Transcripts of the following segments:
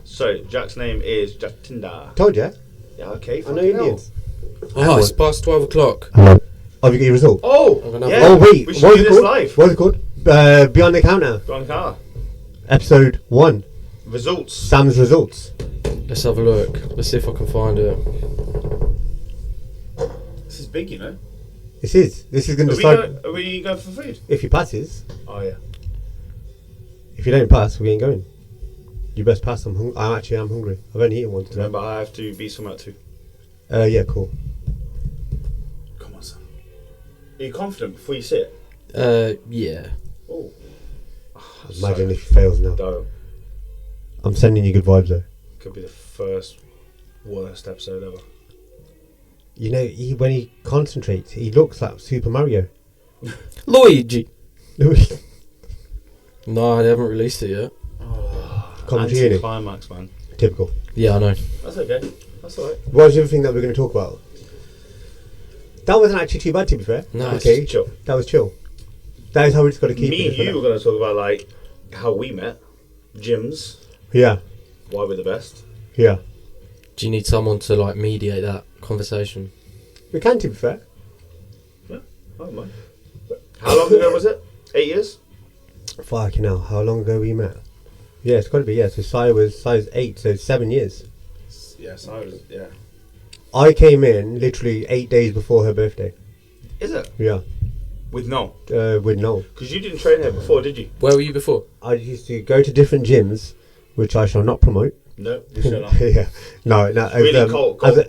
So Jack's name is Jack Tinder. Told ya. Yeah, okay. I know Indians. Oh, it's past 12 o'clock. Hello. Oh, you got your result? Oh, Yeah. Oh, wait. We What should was do it this called? live. What was it called? Beyond the Counter. Go on, car. Episode 1. Results. Sam's results. Let's have a look. Let's see if I can find it. This is big, you know. This is going to Are decide we going for food? if he passes. Oh, yeah. If you don't pass, we ain't going. You best pass. I'm hungry. I've only eaten one today. Remember, I have to be some out too. Yeah, cool. Come on, son. Are you confident before you sit? Yeah. Oh. Imagine if he fails now. Don't. I'm sending you good vibes though. Could be the first worst episode ever. You know, when he concentrates, he looks like Super Mario. Luigi. No, they haven't released it yet. Coventry, innit? Climax, man. Typical. Yeah, I know. That's okay. That's alright. What was the other thing that we're going to talk about? That wasn't actually too bad, to be fair. No, okay, it's chill. That was chill. That is how we just got to keep Me it. and you were going to talk about like how we met, gyms, Yeah, why we're the best. yeah. Do you need someone to like mediate that conversation? We can, to be fair. Yeah, I don't mind. How long ago was it? 8 years? Fucking hell, how long ago we met? Yeah, it's got to be, yeah. So Sai was 8, so 7 years. Yes, I was. Yeah. I came in literally 8 days before her birthday. Is it? Yeah, With Noel? with Noel. Because you didn't train here before, did you? Where were you before? I used to go to different gyms, which I shall not promote. No, you should not. Yeah, no. Really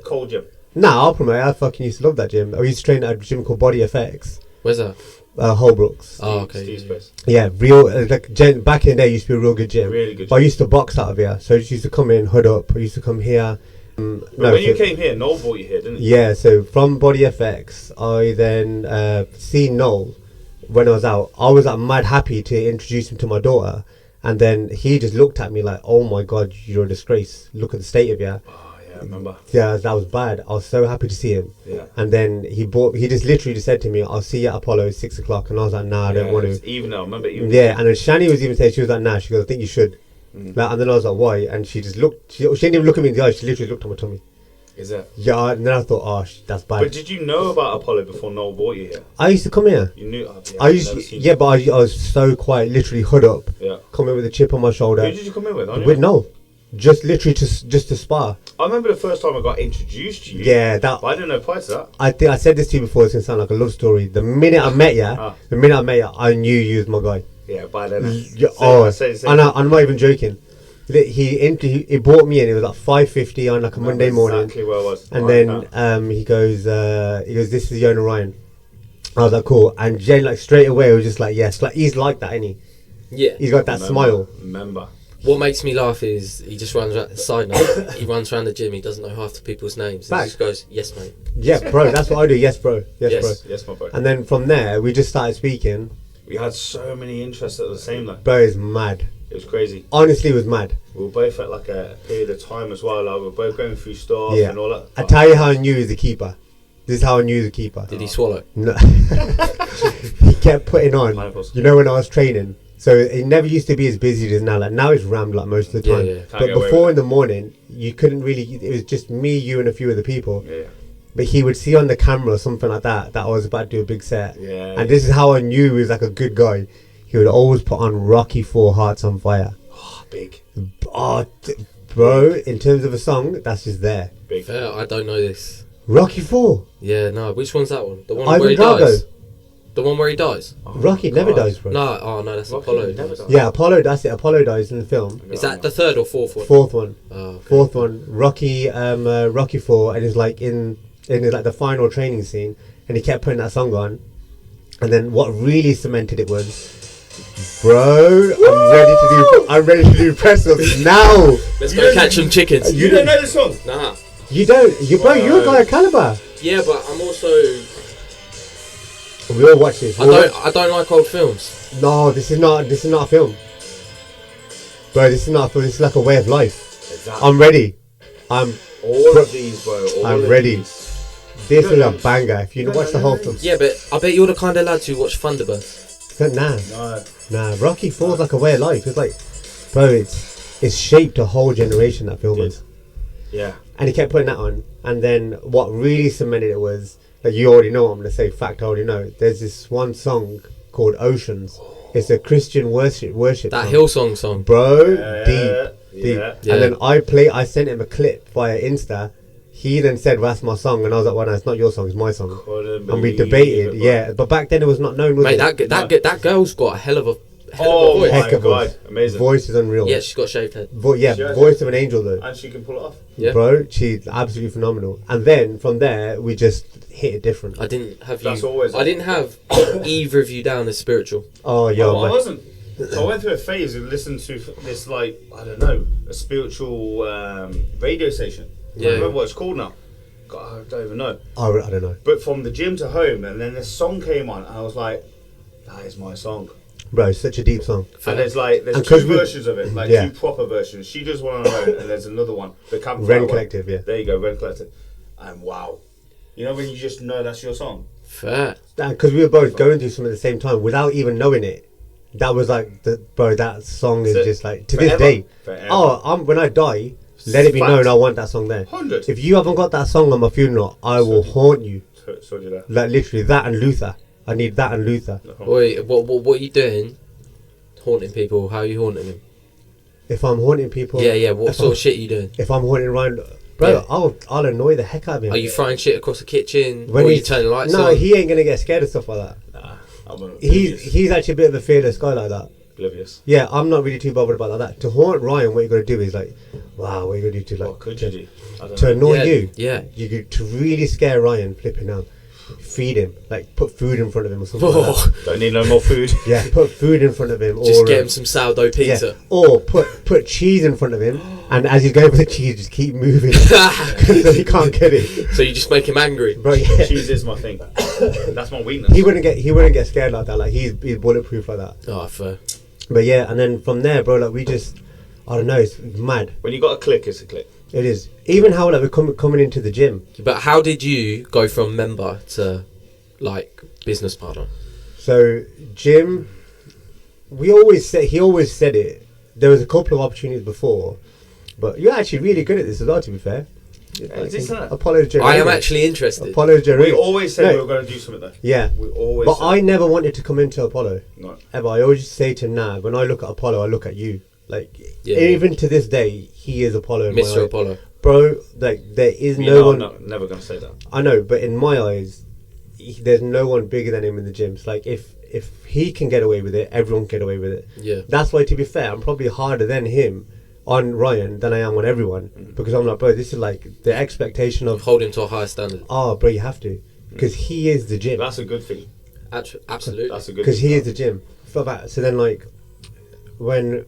cold gym. Nah, I'll promote. I fucking used to love that gym. I used to train at a gym called Body FX, Where's that? Holbrooks. Oh, okay. Steve's Yeah. place. Yeah, real back in the day used to be a real good gym. Really good But I gym. used to box out of here, so I just used to come in, hood up. I used to come here. But when you came here, Noel brought you here, didn't he? Yeah, so from Body FX, I then seen Noel when I was out. I was like mad happy to introduce him to my daughter, and then he just looked at me like, "Oh my God, you're a disgrace. Look at the state of you." Oh, yeah, I remember. Yeah, that was bad. I was so happy to see him. Yeah. And then he just literally just said to me, "I'll see you at Apollo 6 o'clock," and I was like, "Nah, I don't want to." Even though, remember? Even Yeah, and then Shani was even saying, she was like, "Nah," she goes, "I think you should." Mm. Like, and then I was like, "Why?" And she just looked. She didn't even look at me in the eyes. She literally looked at my tummy. Is it? Yeah, and then I thought, "Oh, that's bad." But did you know about Apollo before Noel brought you here? I used to come here. You knew? Oh, yeah, I used to, yeah, but I was so quiet, literally hood up, Yeah. come in with a chip on my shoulder. Who did you come in with? With Noel, just literally just to spar. I remember the first time I got introduced to you. Yeah, that. But I didn't know prior to that. I think I said this to you before. It's gonna sound like a love story. The minute I met you, I knew you was my guy. Yeah, by then. Yeah, I'm not even joking. He brought me in. It was like 5:50 on like a Monday morning. Exactly where I was. And then he goes, "This is Yona Ryan." I was like, "Cool." And Jen, like straight away, was just like, "Yes." Like he's like that, isn't he? Yeah. He's got that smile. Remember. What makes me laugh is he just runs around. Side note, he runs around the gym. He doesn't know half the people's names. He Fact. just goes, "Yes, mate." Yeah, bro. That's what I do. Yes, bro. Yes, bro. Yes, my bro. And then from there, we just started speaking. We had so many interests at the same time. Bro, it's mad. It was crazy. Honestly, it was mad. We were both at like a period of time as well. Like we were both going through stuff Yeah. and all that. I tell you how I knew he was a keeper. This is how I knew he was a keeper. Did he swallow? No. He kept putting on. Pineapples. You know when I was training. So it never used to be as busy as now. Like now it's rammed like most of the time. Yeah, yeah. Can't But get away before with in the morning, you couldn't really. It was just me, you, and a few other people. Yeah. But he would see on the camera or something like that I was about to do a big set. Yeah. And this is how I knew he was like a good guy. He would always put on Rocky IV Hearts on Fire. Oh, big. Oh, bro, in terms of a song, that's just there. Big. Fair, I don't know this. Rocky IV. Yeah, no. Which one's that one? The one Ivan where he Drago. dies. The one where he dies. Oh, Rocky never God. dies, bro. No, oh no, that's Rocky Apollo. never dies. Yeah, Apollo, that's it. Apollo dies in the film. Is that the third or fourth one? Fourth one. Oh, okay. Fourth one. Rocky IV, and it's like in like the final training scene, and he kept putting that song on. And then what really cemented it was, bro, I'm ready to do press ups now. Let's go catch some chickens. You don't know the song? Nah. You don't, you're a guy of caliber. Yeah, but I'm also. We all watch this. I don't like old films. No, this is not a film, bro. This is not a film. This is like a way of life. Exactly. I'm ready. All of these, bro. I'm ready. This is a banger. If you watch the whole film. Yeah, but I bet you're the kind of lads who watch Thunderbirds. Nah. Rocky 4's like a way of life. It's like, bro, it's shaped a whole generation, that film Did. has. Yeah. And he kept putting that on. And then what really cemented it was, like, you already know what I'm going to say, fact I already know. There's this one song called Oceans. It's a Christian worship That song. Hillsong song. Bro, Yeah, deep. yeah. And then I sent him a clip via Insta. He then said, that's my song. And I was like, well, no, it's not your song, it's my song. And we debated, it, but back then it was not known, was Mate, it? that girl's got a hell of a voice. my Heck of a God, amazing. Voice is unreal. Yeah, she's got a shaved head. Voice of an angel though. And she can pull it off. Yeah. Bro, she's absolutely phenomenal. And then from there, we just hit it different. I didn't have That's you. always- I didn't have either of you down as spiritual. Oh, yo, I man. wasn't. So I went through a phase of listening to this, like, I don't know, a spiritual radio station. I Yeah. don't remember what it's called now. God, I don't even know. Oh, I don't know. But from the gym to home, and then this song came on, and I was like, that is my song. Bro, it's such a deep song. And there's And two 'cause we- versions of it, like Yeah. two proper versions. She does one on her own, and there's another one, the Campfire Ren one. Collective, yeah. There you go, Ren Collective. And wow. You know when you just know that's your song? Fair. Because we were both going through something at the same time without even knowing it. That was like, that song is That's it. just like, to Forever. this day. Forever. Oh, when I die, let it be Fact. known I want that song there. 100. If you haven't got that song on my funeral, I will haunt you. So did I. Like, literally, that and Luther. I need that and Luther. Wait, what are you doing? Haunting people? How are you haunting them? If I'm haunting people... Yeah. What if sort I'm- of shit are you doing? If I'm haunting around... Bro, Yeah. I'll annoy the heck out of him. Are you throwing shit across the kitchen? When or are you he's- turning lights No, on? he ain't going to get scared of stuff like that. Nah, I'm He's actually a bit of a fearless guy like that. oblivious. Yeah, I'm not really too bothered about that. To haunt Ryan, what you got to do is like, wow, what you got to do to like... What could you do? I don't To know. annoy Yeah, you. yeah. You could, to really scare Ryan, flipping out. Feed him. Like, put food in front of him or something like that. Don't need no more food. Yeah, put food in front of him. Just or, get him some sourdough pizza. Yeah. Or put cheese in front of him, and as he's going for the cheese, just keep moving so he can't get it. So you just make him angry. Bro, yeah. Cheese is my thing. That's my weakness. He wouldn't get scared like that. Like he's bulletproof like that. Oh, fair. But yeah, and then from there, bro, like we just, I don't know, it's mad. When you got a click, it's a click. It is. Even how like we're coming into the gym. But how did you go from member to like business partner? So Jim, he always said it. There was a couple of opportunities before, but you're actually really good at this as well. To be fair, Is this that? Apollo's I am generator. actually interested. Apollo's We generator. always said No. we were going to do something though. Yeah, We always but said. I never wanted to come into Apollo No. ever. I always say to Nav, when I look at Apollo, I look at you. Like Yeah. even to this day, he is Apollo. In my Mr. eye. Apollo. Bro, like there is You no know, one. I'm never going to say that. I know, but in my eyes, there's no one bigger than him in the gyms. Like if he can get away with it, everyone can get away with it. Yeah. That's why, to be fair, I'm probably harder than him on Ryan than I am on everyone, because I'm like, bro, this is like the expectation of, Hold him to a higher standard. oh, bro, you have to, because he is the gym, That's a good thing. Absolutely. That's a good because thing. he is the gym. So then, like, when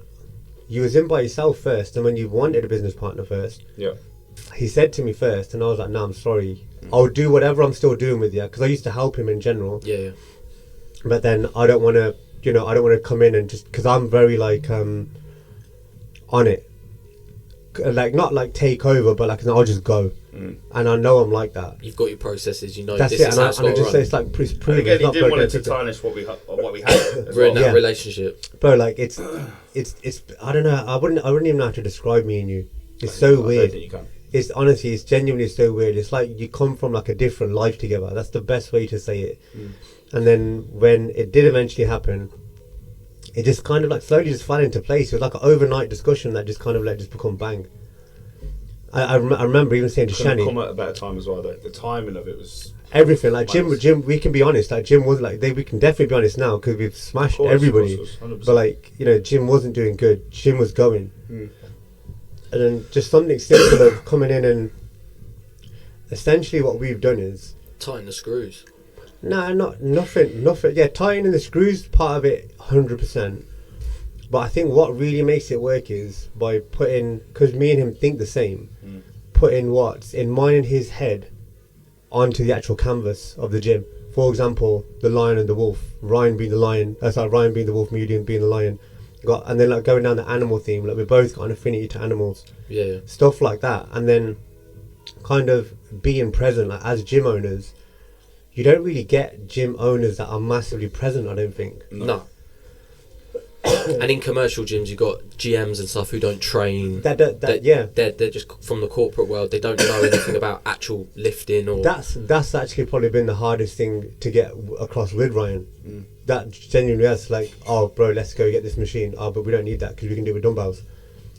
you was in by yourself first, and when you wanted a business partner first, Yeah. he said to me first, and I was like, no, I'm sorry. I'll do whatever I'm still doing with you, because I used to help him in general. Yeah. But then I don't want to, I don't want to come in and just, because I'm very like on it, like not like take over, but like I'll just go, and I know I'm like that. You've got your processes. You know That's this it, is and how I, it's and I got just to say run. it's like And prove again, it's he not didn't broken want it to everything. tarnish what we had. As We're in well. that Yeah. relationship. Bro, like it's I don't know. I wouldn't even know how to describe me and you. It's so I don't weird. think you can. It's honestly, it's genuinely so weird. It's like you come from like a different life together. That's the best way to say it. And then when it did eventually happen, it just kind of like slowly just fell into place. It was like an overnight discussion that just kind of like just become bang. I remember even saying to Couldn't Shani, come at a better time as well. Though the timing of it was. everything like Minus. Jim. We can be honest. Like Jim was like we can definitely be honest now because we've smashed Of course, everybody. of course, 100%. But like Jim wasn't doing good. Jim was going, Mm. and then just something simple of coming in and essentially what we've done is Tighten the screws. nothing. Yeah, tightening the screws part of it, 100%. But I think what really makes it work is by putting, because me and him think the same, putting what's in mine and his head onto the actual canvas of the gym. For example, the lion and the wolf. Ryan being the lion. Ryan being the wolf. Median being the lion. And then like going down the animal theme. Like we both got an affinity to animals. Yeah. Stuff like that. And then kind of being present, like as gym owners, you don't really get gym owners that are massively present. I don't think. No. And in commercial gyms, you've got GMs and stuff who don't train. Yeah. They're just from the corporate world. They don't know anything about actual lifting or. That's actually probably been the hardest thing to get across with Ryan. That genuinely is like, oh, bro, let's go get this machine. Oh, but we don't need that because we can do it with dumbbells.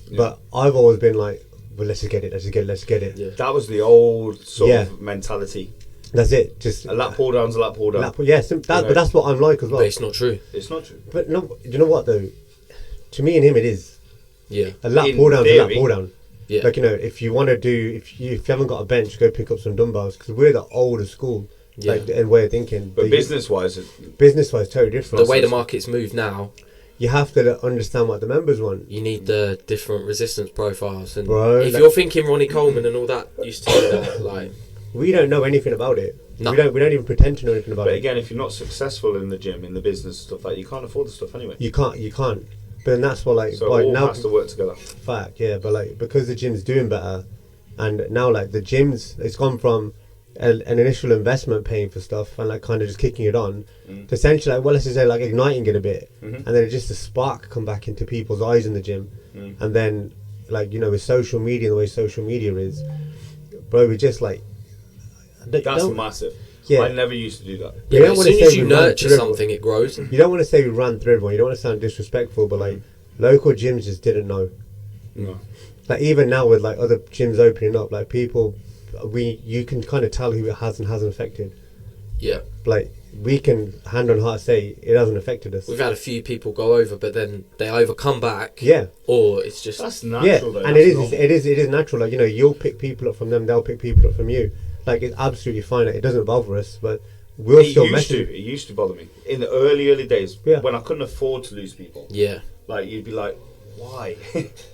Yeah. But I've always been like, well, let's just get it. Yeah. That was the old sort of mentality. That's it. Just a lap pull down's a lap pull down. But that's what I'm like as well. But it's not true. It's not true. But no, do you know what though? To me and him, it is. Yeah. A lap pull down's a lap pull down. Yeah. Like, you know, if you want to do, if you haven't got a bench, go pick up some dumbbells because we're the older school. Yeah. Like, and way of thinking. But business-wise, totally different. The way the market's moved now, you have to understand what the members want. you need the different resistance profiles, and Bro, if you're thinking Ronnie Coleman and all that used to do that, like we don't know anything about it. No. We don't even pretend to know anything about it. But again, if you're not successful in the gym, in the business stuff, like you can't afford the stuff anyway. You can't. But then that's what like. So it all now, has to work together. Fact, yeah. But like because the gym's doing better, and now like the gyms, it's gone from an initial investment paying for stuff and like kind of just kicking it on to essentially like, well, let's just say like igniting it a bit, and then it's just a spark come back into people's eyes in the gym, and then like, you know, with social media, the way social media is, bro, we just like that's massive. Yeah. I never used to do that. yeah, but as soon as you nurture something, it grows. You don't want to say we ran through everyone. You don't want to sound disrespectful, but like local gyms just didn't know. No. Like even now with like other gyms opening up, like people, you can kind of tell who it has and hasn't affected. Yeah. Like we can hand on heart say it hasn't affected us. We've had a few people go over, but then they either come back. Yeah. Or it's just that's natural. Though. And that's it is natural. Like, you know, you'll pick people up from them, they'll pick people up from you. Like it's absolutely fine. Like, it doesn't bother us, but we'll still message. It used to bother me in the early days when I couldn't afford to lose people. Yeah. Like you'd be like, why?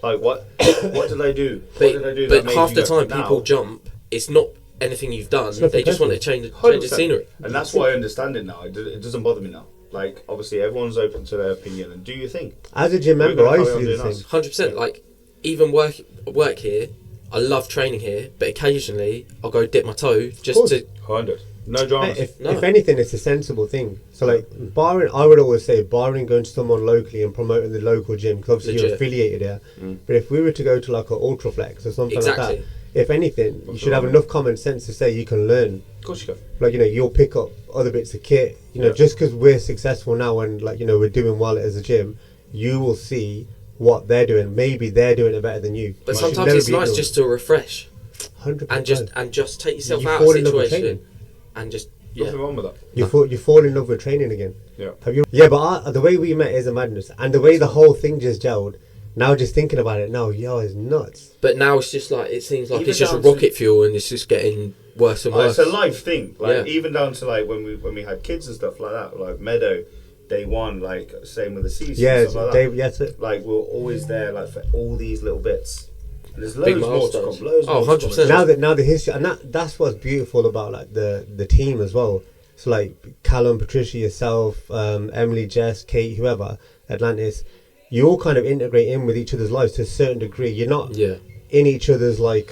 Like what did I do? What did I do? But half the time people jump. It's not anything you've done. They just want to change the scenery. And that's why I understand it now. It doesn't bother me now. Like obviously everyone's open to their opinion and do your thing. As a gym member, I used to do the same. 100%. Like even work here. I love training here, but occasionally I'll go dip my toe just to. 100. No dramas. If anything, it's a sensible thing. So like I would always say barring going to someone locally and promoting the local gym because obviously you're affiliated here. But if we were to go to like an Ultraflex or something like that, if anything, you should have enough common sense to say you can learn. Of course you can. Like, you know, you'll pick up other bits of kit. You know, just because we're successful now and like, you know, we're doing well as a gym, you will see what they're doing. Maybe they're doing it better than you. But sometimes it's nice just to refresh 100%. and just take yourself out of a situation and just nothing wrong with that. You fall in love with training again. Yeah. Have you? Yeah, but the way we met is a madness, and the way the whole thing just gelled. Now just thinking about it now, it's nuts. But now it's just like it seems like Even it's just down rocket fuel and it's just getting worse and worse. It's a life thing. Like even down to like when we had kids and stuff like that, like Meadow. Day one, like same with the season. Yeah, stuff like that. Yes, like we're always there, like for all these little bits. And there's loads Big more to milestones. come. Loads more 100%. Now the history, and that's what's beautiful about like the team as well. So like Callum, Patricia, yourself, Emily, Jess, Kate, whoever, Atlantis, you all kind of integrate in with each other's lives to a certain degree. You're not in each other's like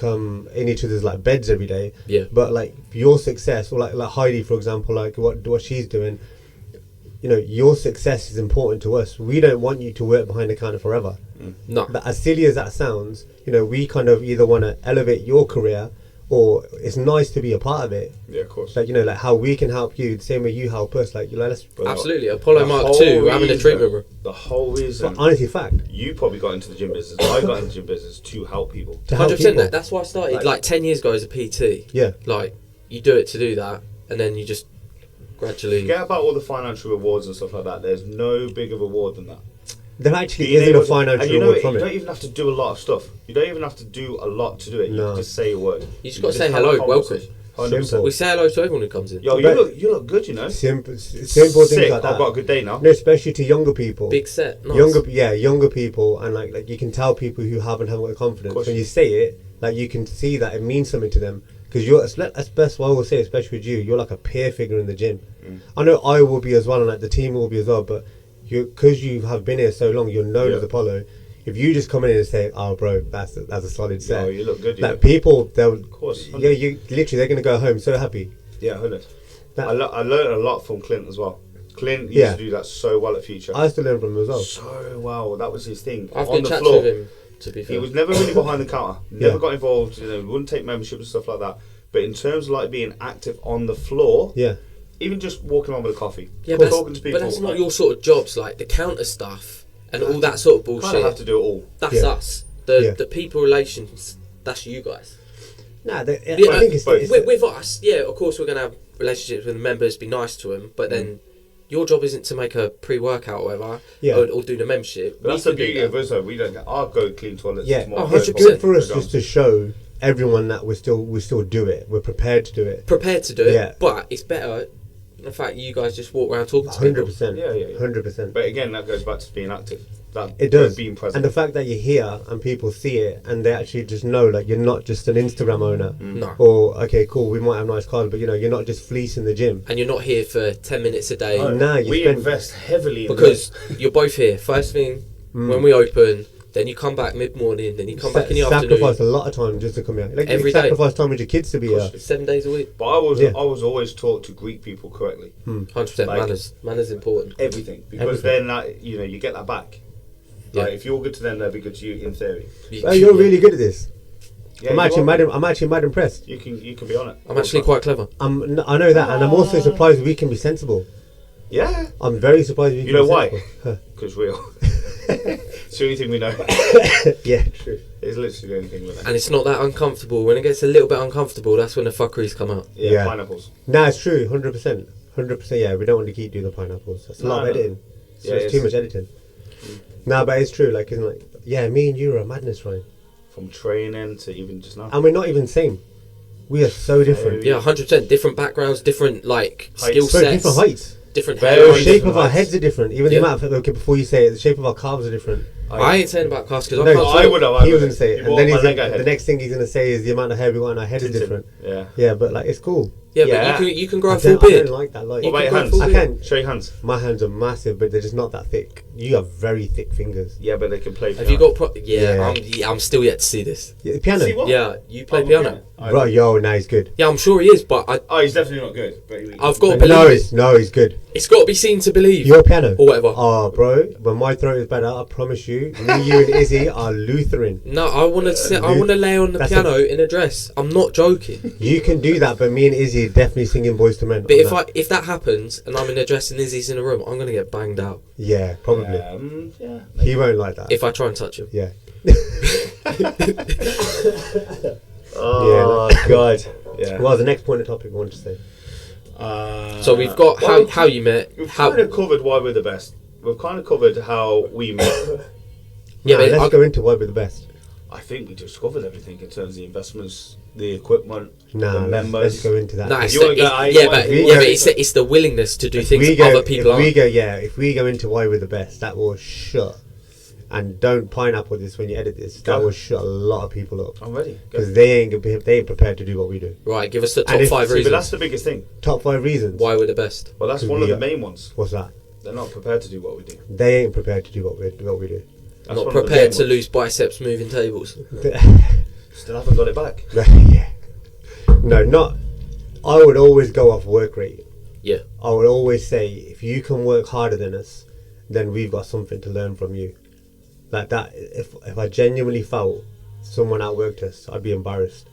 beds every day. Yeah. But like your success, or like Heidi, for example, like what she's doing. You know, your success is important to us. We don't want you to work behind the counter forever. No. But as silly as that sounds, you know, we kind of either want to elevate your career or it's nice to be a part of it. Yeah, of course. Like, you know, like how we can help you the same way you help us. Like, you know, absolutely. Apollo Mark II, we're having a treatment room. The whole reason. Honestly, fact. You probably got into the gym business. I got into the gym business to help people. 100%. That's why I started like 10 years ago as a PT. Yeah. Like, you do it to do that, and then you just gradually. Forget about all the financial rewards and stuff like that. There's no bigger reward than that. There actually isn't a financial reward from it. You don't even have to do a lot of stuff. You don't even have to do a lot to do it. You can just say a word. You just got to say hello, welcome. Simple. We say hello to everyone who comes in. Yo, you look good, you know. Simple things like that. I've got a good day now. No, especially to younger people. Big set. Nice. Younger people, and like you can tell people who haven't got the confidence when you say it. Like you can see that it means something to them. Because that's best what I will say, especially with you, you're like a peer figure in the gym. I know I will be as well, and like the team will be as well. But because you have been here so long, you're known as Apollo. If you just come in and say, "Oh, bro, that's a solid set," oh, you look good. Like people, they'll, of course, yeah, you literally they're gonna go home so happy. Yeah, 100. I learned a lot from Clint as well. Clint used Yeah. to do that so well at Future. I still learn from him as well. So well, that was his thing. I've On been the chat floor, with him, to be fair. he was never really behind the counter. Never Yeah. got involved. Wouldn't take membership and stuff like that. But in terms of like being active on the floor, Yeah. even just walking around with a coffee, Yeah, but talking to people, that's not your sort of jobs, like the counter stuff and all that sort of Kind of bullshit. have to do it all. That's Yeah. us. The Yeah. the people relations, that's you guys. Nah, Yeah, I think it's with us, yeah, of course we're going to have relationships with the members, be nice to them, but then your job isn't to make a pre-workout or whatever, Yeah. or do the membership. But that's We the can do beauty that. of us though. We don't get. I'll go clean toilets yeah. tomorrow. It's 100%. good for us just to show everyone that we still do it. We're prepared to do it. Prepared to do it, Yeah. but it's better the fact you guys just walk around talking to people. 100%. Yeah. 100%. But again, that goes back to being active. That It does. being present. And the fact that you're here and people see it and they actually just know, like, you're not just an Instagram owner. No. Or, okay, cool, we might have nice cars, but, you're not just fleecing the gym. And you're not here for 10 minutes a day. Nah, you we spend- invest heavily in Because you're both here. First thing, Mm. when we open, then you come back mid-morning, then you come back in the Sacrifice afternoon. a lot of time just to come here. Like, Every you day. sacrifice time with your kids to be here. 7 days a week. But I was Yeah. always taught to greet people correctly. 100% Like- manners. Manners important. Everything. Because Everything. then that, you get that back. Yeah. Like if you're good to them, they'll be good to you in theory. Oh, you're really good at this. Yeah, I'm you actually are. mad impressed. You can be on it. I'm actually quite clever. I know that, and I'm also surprised we can be sensible. Yeah. I'm very surprised we can You know be why? sensible. Huh. Because real. It's the only thing we know. Yeah, true. It's literally the only thing we know. And it's not that uncomfortable. When it gets a little bit uncomfortable, that's when the fuckeries come out. Yeah, Yeah. pineapples. No, it's true, 100%. 100%, yeah, we don't want to keep doing the pineapples. That's a lot No, of no. editing. Yeah, It's too it's- much editing. No, but it's true, like, isn't like, yeah, me and you are a madness, right? From training to even just now. And we're not even same. We are so different. Yeah, 100%. Different backgrounds, different, like, Heights. skill So sets. different heights. Different Very The hair. different shape of our heights. heads are different. Even Yeah. the amount of, okay, before you say it, the shape of our calves are different. I ain't saying about cast because No, I can't I talk. would have. He was going to say it. You And walk then my he's leg the ahead. next thing he's going to say is the amount of hair we got on our head is Tinted. different. Yeah. Yeah, but like, it's cool. Yeah, Yeah. but you can grow I a full don't beard. like that. Like, You What about your can hands? grow a I full beard. can. Show your hands. My hands are massive, but they're just not that thick. You have very thick fingers. Yeah, but they can play. Have you got Yeah. I'm still yet to see this. Yeah, piano. See what? Yeah, you play Oh, piano. Bro, yo, now he's good. Yeah, I'm sure he is, but Oh, he's definitely not good. But I've got to No, believe it. no, he's good. It's got to be seen to believe. Your piano. Or whatever. Oh, bro, when my throat is better, I promise you, me, you, and Izzy are Lutheran. No, I want to sit. I want to lay on the That's piano in a dress. I'm not joking. You can do that, but me and Izzy are definitely singing Boys to Men. But on if that happens and I'm in a dress and Izzy's in a room, I'm gonna get banged out yeah, probably. Yeah. He won't like that. if I try and touch him. Yeah. Oh God. Yeah. Well, the next point of topic I want to say. So we've got well, how you met. We've How kind of covered why we're the best. We've kind of covered how we met. yeah, Nah, but let's I- go into why we're the best. I think we just covered everything in terms of the investments, the equipment, Nah, the let's members. go into that. Nah, it's You the, wanna go- I- yeah, why- but we yeah, go- but it's the willingness to do If things we go, other people if we aren't. go, yeah, if we go into why we're the best, that will shut. And don't pineapple this when you edit this. That Go. will shut a lot of people up I'm ready. Go. because they ain't prepared to do what we do. Right, give us the And top if- 5 See, but that's reasons the biggest thing. Top 5 reasons. why we're the best. Well, that's Because one of we the are- main ones. What's that? They're not prepared to do what we do. They ain't prepared to do what we do. That's Not one of the prepared main to ones. lose biceps moving tables. Still haven't got it back. Yeah. No, not. I would always go off work rate. Yeah, I would always say if you can work harder than us, then we've got something to learn from you. Like that. If I genuinely felt someone outworked us, I'd be embarrassed.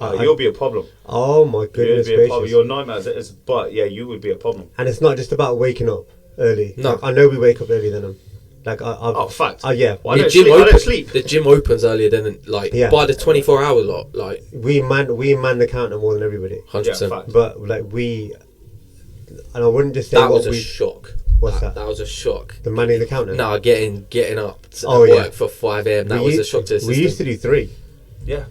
You'll be a problem. Oh my You'll goodness be a problem. gracious! You're a nightmare as it is, but yeah, you would be a problem. And it's not just about waking up early. No. Like, I know we wake up early than them. Like Oh, fact. yeah. Well, I the don't gym sleep. I don't opens. sleep. The gym opens earlier than like Yeah. by the 24-hour lot. Like We man the counter more than everybody. 100%. fact. But like and I wouldn't just say That what was a we. shock. What's that? That was a shock. The manning the counter. Nah, getting up to Oh, work yeah. for 5 a.m. That We was a used- shock to the system. We used to do 3. Yeah.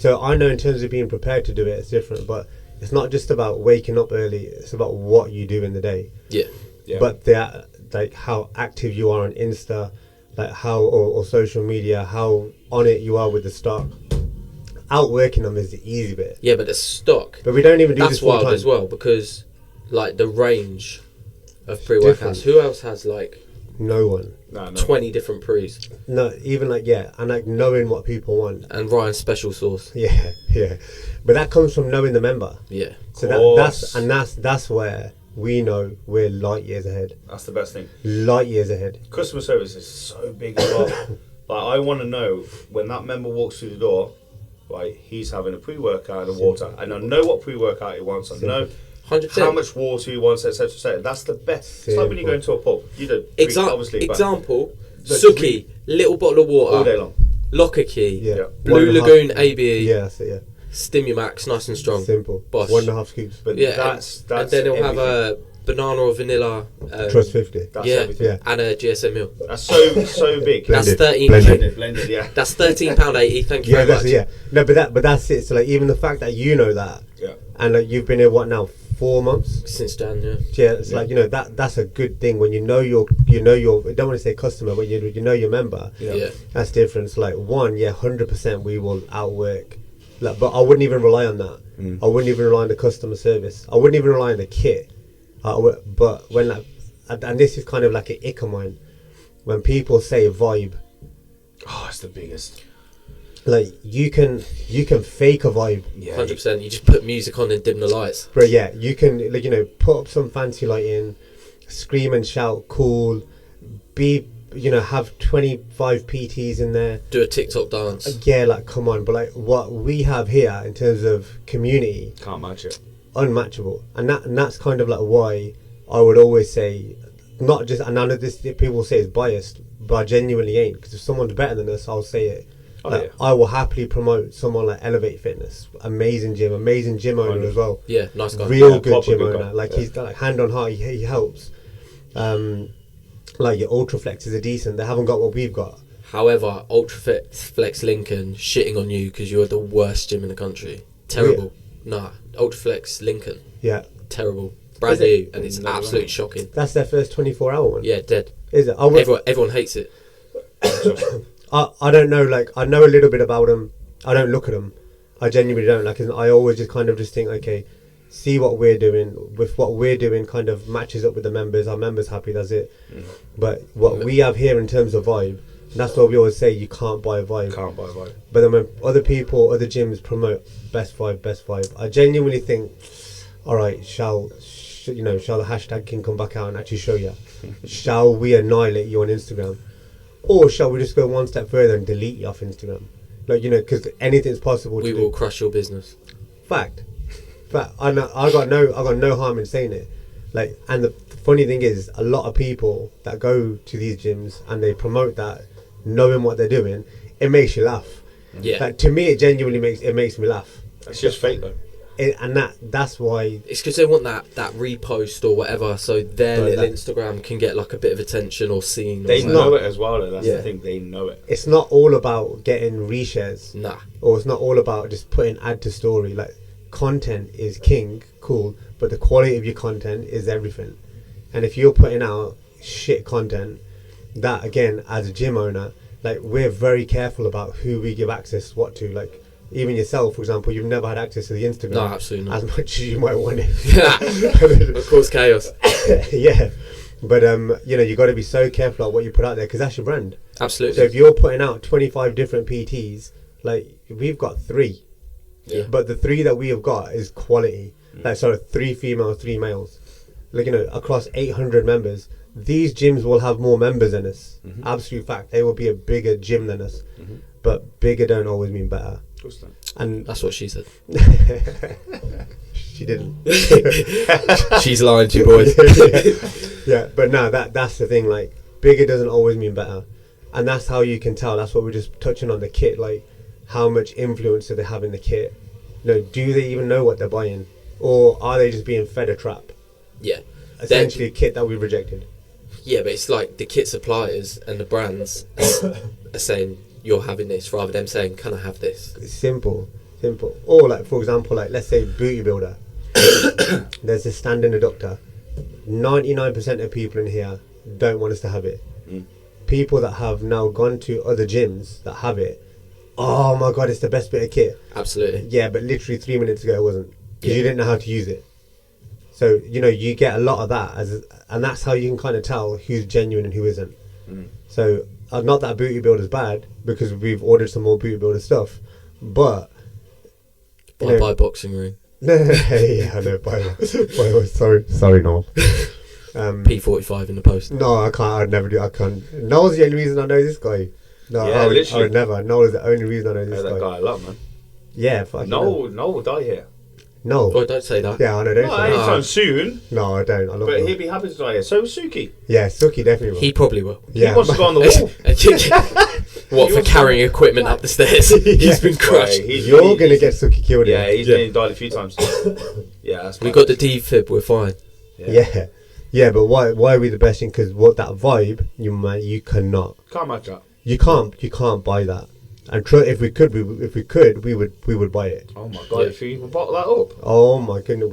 So I know in terms of being prepared to do it, it's different. But it's not just about waking up early. It's about what you do in the day. Yeah. Yeah. But like how active you are on Insta, like how or social media, how on it you are with the stock. Outworking them is the easy bit. Yeah, but the stock. But we don't even do That's this full wild time. as well because like the range of Different. pre-workouts. Who else has like No one. No. 20 different pre's No, even like and like knowing what people want. and Ryan's special sauce? Yeah. But that comes from knowing the member. Yeah. So Course. that's where we know we're light years ahead. That's the best thing. Light years ahead. Customer service is so big as well. Like, I want to know when that member walks through the door, right, he's having a pre-workout and a water. And I know what pre-workout he wants. I know 100%. how much water he wants, etc., etc. That's the best. It's like when you go into a pub. You don't drink, obviously. Example, Suki, little bottle of water. All day long. Locker key. Yeah. Blue Lagoon ABE. Yeah, that's it, yeah. Stimumax, nice and strong. Simple. Bosh. 1.5 scoops. But Yeah, that's and then he'll have everything. a banana or vanilla. Trust 50. That's yeah, everything. Yeah. and a GSM meal. That's so big. That's Blended. 13. Blended, yeah. That's £13.80. Thank you Yeah, very that's much. it, yeah. No, but that's it. So like, even the fact that you know that, Yeah. and like, you've been here what now, 4 months? Since Jan, yeah. Yeah, it's like, you know, that's a good thing when you know your I don't want to say customer, but you know your member. Yeah. That's different. It's like 100% we will outwork. Like, but I wouldn't even rely on that. I wouldn't even rely on the customer service. I wouldn't even rely on the kit. But when like, and this is kind of like an ick of mine, when people say vibe, Oh, it's the biggest. like you can fake a vibe. Yeah. 100%. You just put music on and dim the lights. But yeah, you can, like, you know, put up some fancy lighting, scream and shout, cool, have 25 PTs in there. Do a TikTok dance. Yeah, like, come on. But like, what we have here in terms of community, Can't match it. unmatchable. And that's kind of like why I would always say, not just, and none of this people say is biased, but I genuinely ain't. Because if someone's better than us, I'll say it. Oh, Like, yeah. I will happily promote someone like Elevate Fitness, amazing gym owner as well. Yeah, nice guy. Real Yeah, good proper gym good owner. guy. Like, Yeah. he's like hand on heart, he helps. Like your Ultraflexes are decent. They haven't got what we've got. However, Ultraflex Lincoln shitting on you because you're the worst gym in the country. Terrible. Nah, Ultraflex Lincoln. Yeah, Terrible. Brand Is it? new, and it's No, absolutely right. shocking. that's their first 24-hour one. Yeah, dead. Is it? I would, Everyone hates it. I don't know. Like, I know a little bit about them. I don't look at them. I genuinely don't. Like, I always just kind of just think, okay, see what we're doing. With what we're doing, kind of matches up with the members. Our members happy. That's it. But what we have here in terms of vibe, that's what we always say. You can't buy a vibe. Can't buy vibe. But then when other gyms promote best vibe, I genuinely think, all right, shall the hashtag King come back out and actually show you? Shall we annihilate you on Instagram? Or shall we just go one step further and delete you off Instagram? Like, you know, because anything's possible We to will do. crush your business. Fact. I got no harm in saying it. Like, and the funny thing is, a lot of people that go to these gyms and they promote that, knowing what they're doing, it makes you laugh. Yeah. Like, to me, it genuinely makes me laugh. It's just fake though. And that's why. It's because they want that repost or whatever, so their Like little that. Instagram can get like a bit of attention or seen. Or They whatever. know it as well though. That's Yeah. the thing. They know it. It's not all about getting reshares, Nah. or it's not all about just putting add to story. Like, content is king, cool, but the quality of your content is everything. And if you're putting out shit content, that again, as a gym owner, like, we're very careful about who we give access what to. Like, even yourself, for example, you've never had access to the Instagram. No, absolutely not. As much as you might want it. Of course, chaos. Yeah, but you got to be so careful about what you put out there, because that's your brand. Absolutely. So if you're putting out 25 different PTs, like, we've got 3. Yeah. But the 3 that we have got is quality. Like, 3 females, 3 males. Like, across 800 members. These gyms will have more members than us. Absolute fact. They will be a bigger gym than us. But bigger don't always mean better. Of course not. And That's what she said. she didn't. She's lying to you, boys. Yeah, but no, that's the thing. Like, bigger doesn't always mean better. And that's how you can tell. That's what we're just touching on the kit. Like, how much influence do they have in the kit? Do they even know what they're buying? Or are they just being fed a trap? Yeah. Essentially, a kit that we've rejected. Yeah, but it's like the kit suppliers and the brands are saying, you're having this, rather than saying, can I have this? It's simple. Or, like, for example, like, let's say Booty Builder. There's this standing adductor. 99% of people in here don't want us to have it. People that have now gone to other gyms that have it, oh my god, it's the best bit of kit. Absolutely. Yeah, but literally 3 minutes ago it wasn't, because Yeah. you didn't know how to use it. So, you get a lot of that, and that's how you can kind of tell who's genuine and who isn't. So, not that Booty Builder's bad, because we've ordered some more Booty Builder stuff, but Bye-bye boxing ring. Yeah, I know. By the way, sorry, Noel. P45 in the post. No, I can't. I'd never do. I can't. Noel's the only reason I know this guy. No, Yeah, I would literally. never. Noel is the only reason I know I this know that guy a lot, man. Yeah, fucking No will die here. No. Oh, don't say that. Yeah, I know. Don't No, say that. anytime soon. No, I don't. I love But Noel. he'd be happy to die here. So was Suki. Yeah, Suki definitely will. He probably will. Yeah. He wants to go on the wall. What, for carrying equipment up the stairs? He's been crushed. Right, You're gonna get Suki killed. Yeah, here. he's nearly died a few times. Yeah, that's We mad. got the defib, we're fine. Yeah. Yeah, but why are we the best thing? Because what that vibe, you cannot. Can't match that. You can't buy that. And if we could, we would buy it. Oh my god, Yeah. if you can bottle that up. Oh my goodness,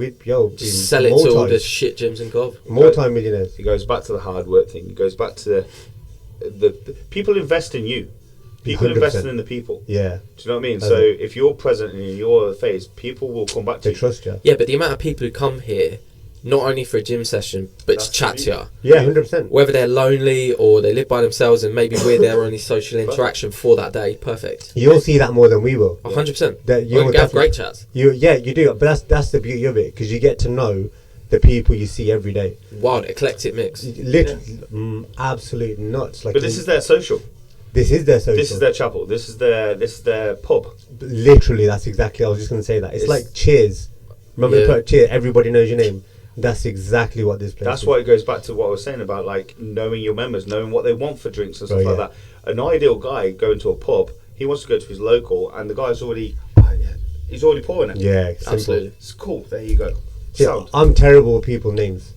Just sell it to all the shit gyms in Cov. multi-millionaires. It goes back to the hard work thing. It goes back to the people invest in you. People 100%. investing in the people. Yeah, Do you know what I mean? So if you're present and you're the face, people will come back to they you. trust you. Yeah, but the amount of people who come here, not only for a gym session, but That's to chat to you. Yeah, 100%. Whether they're lonely or they live by themselves and maybe we're their only social interaction for that day, perfect. You'll see that more than we will. 100%. That You you'll have great chats. You do, but that's the beauty of it because you get to know the people you see every day. Wild, eclectic mix. Literally, absolute nuts. Like, But this is their social. this is their social. This is their chapel. This is their pub. Literally, that's exactly. I was just going to say that. It's like Cheers. Remember the Yeah. quote, Cheers. Everybody knows your name. That's exactly what this place. That's is. why it goes back to what I was saying about like knowing your members, knowing what they want for drinks and stuff Oh, like yeah. that. An ideal guy going to a pub, he wants to go to his local, and the guy's already, he's already pouring it. Yeah, simple. Absolutely. It's cool. There you go. Yeah, Sound. I'm terrible with people's names.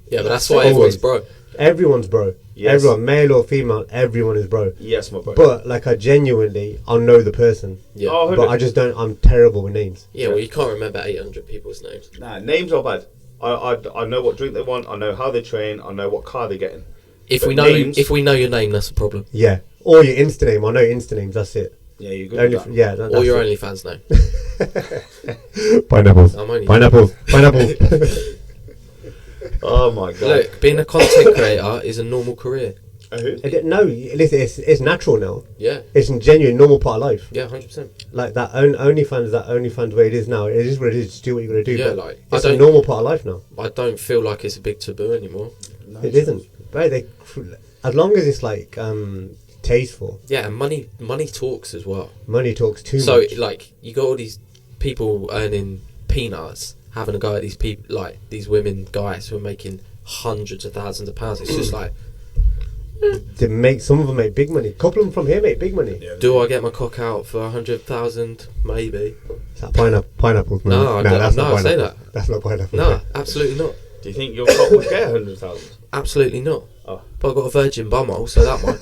Yeah, but that's why everyone's bro. Everyone's bro. Yes. Everyone, male or female, everyone is bro. Yes, my bro. But like, I genuinely, I'll know the person, Yeah. Oh, but I just don't. I'm terrible with names. Yeah, well, you can't remember 800 people's names. Nah, names are bad. I know what drink they want. I know how they train. I know what car they're getting. If But we know names- if we know your name, that's a problem. Yeah, or your Insta name. I know Insta names. That's it. Yeah, you're good. Only, with that. yeah, Or that's your it. OnlyFans name. Pineapples. I'm only Pineapples. Pineapples. Oh my god. Look, being a content creator is a normal career. Who? No, listen, it's natural now. Yeah, It's a genuine normal part of life. yeah, 100%. Like that OnlyFans where it is now. It is what it is. Just do what you got to do. Yeah, but like, it's I a don't- normal part of life now. I don't feel like it's a big taboo anymore. No, It isn't. Right? As long as it's like tasteful. Yeah, and money talks as well. Money talks too So much. like, you got all these people earning peanuts, having a go at these people, like these women, guys who are making hundreds of thousands of pounds. It's just like, Some of them make big money. A couple of them from here make big money. Yeah, do I get my cock out for 100,000? Maybe. Is that pineapples? Man? No, I don't- that's no, not I say pineapple. That's not pineapple. No, absolutely not. Do you think your cop would get 100,000? Absolutely not. Oh. But I've got a virgin bumhole, so that might.